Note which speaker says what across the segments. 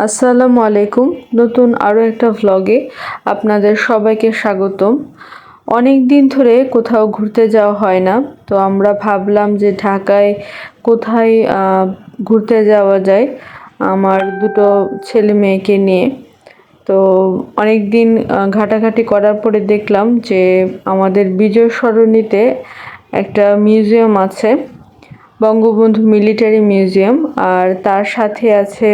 Speaker 1: আসসালামু আলাইকুম। নতুন আরও একটা ভ্লগে আপনাদের সবাইকে স্বাগতম। অনেক দিন ধরে কোথাও ঘুরতে যাওয়া হয় না, তো আমরা ভাবলাম যে ঢাকায় কোথায় ঘুরতে যাওয়া যায় আমার দুটো ছেলে মেয়েকে নিয়ে। তো অনেক দিন ঘাটাঘাটি করার পরে দেখলাম যে আমাদের বিজয় সরণিতে একটা মিউজিয়াম আছে, বঙ্গবন্ধু মিলিটারি মিউজিয়াম, আর তার সাথে আছে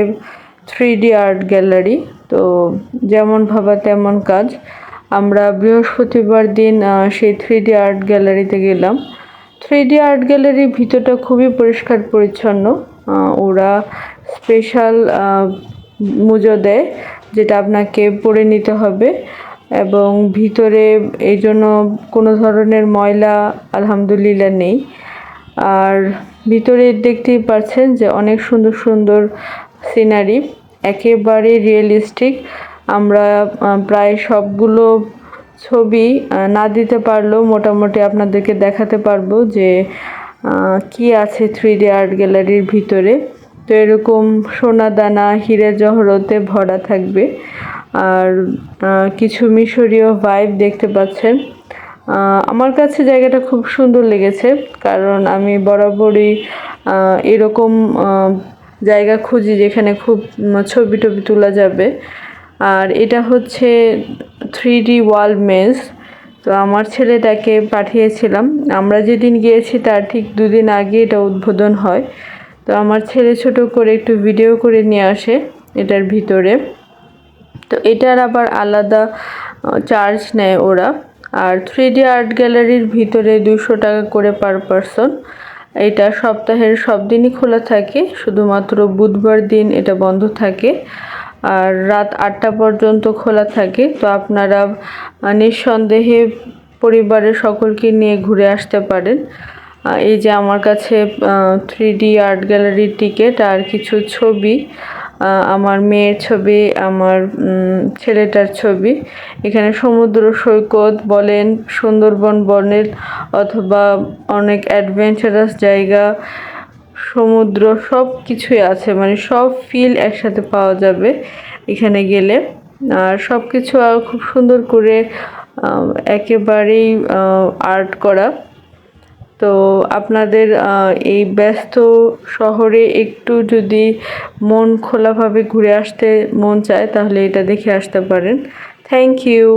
Speaker 1: 3D আর্ট গ্যালারি। তো যেমন ভাবা তেমন কাজ। আমরা বৃহস্পতিবার দিন সেই 3D আর্ট গ্যালারিতে গেলাম। 3D আর্ট গ্যালারির ভিতরটা খুবই পরিষ্কার পরিচ্ছন্ন। ওরা স্পেশাল মুজো দেয়, যেটা আপনাকে পরে নিতে হবে, এবং ভিতরে এই জন্য কোনো ধরনের ময়লা আলহামদুলিল্লাহ নেই। আর ভিতরে দেখতেই পাচ্ছেন যে অনেক সুন্দর সুন্দর সিনারি, একেবারে রিয়েলিস্টিক। আমরা প্রায় সবগুলো ছবি না দিতে পারলেও মোটামুটি আপনাদেরকে দেখাতে পারবো যে কি আছে 3D আর্ট গ্যালারির ভিতরে। তো এরকম সোনা দানা হীরে জহরতে ভরা থাকবে, আর কিছু মিশরীয় ভাইব দেখতে পাচ্ছেন। আমার কাছে জায়গাটা খুব সুন্দর লেগেছে, কারণ আমি বরাবরই এরকম জায়গা খুঁজি যেখানে খুব ছবি টবি তোলা যাবে। আর এটা হচ্ছে 3D ওয়াল মেজ। তো আমার ছেলেটাকে পাঠিয়েছিলাম, আমরা যেদিন গিয়েছি তার ঠিক 2 দিন আগে এটা উদ্বোধন হয়। তো আমার ছেলে ছোট করে একটু ভিডিও করে নিয়ে আসে এটার ভিতরে। তো এটার আবার আলাদা চার্জ নেয় ওরা। আর 3D আর্ট গ্যালারির ভিতরে 200 টাকা করে পার পারসন। এটা সপ্তাহের সব দিনই খোলা থাকে, শুধুমাত্র বুধবার দিন এটা বন্ধ থাকে, আর রাত 8টা পর্যন্ত খোলা থাকে। তো আপনারা নিঃসন্দেহে পরিবারের সকলকে নিয়ে ঘুরে আসতে পারেন। এই যে আমার কাছে 3D আর্ট গ্যালারির টিকিট আর কিছু ছবি, আমার মেয়ের ছবি, আমার ছেলেটার ছবি। এখানে সমুদ্র সৈকত বলেন, সুন্দরবন বনের, অথবা অনেক অ্যাডভেঞ্চারাস জায়গা, সমুদ্র, সব কিছুই আছে, মানে সব ফিল একসাথে পাওয়া যাবে এখানে গেলে। আর সব কিছু খুব সুন্দর করে একেবারেই আর্ট করা। তো আপনাদের এই ব্যস্ত শহরে একটু যদি মন খোলাভাবে ঘুরে আসতে মন চায়, তাহলে এটা দেখে আসতে পারেন। Thank you.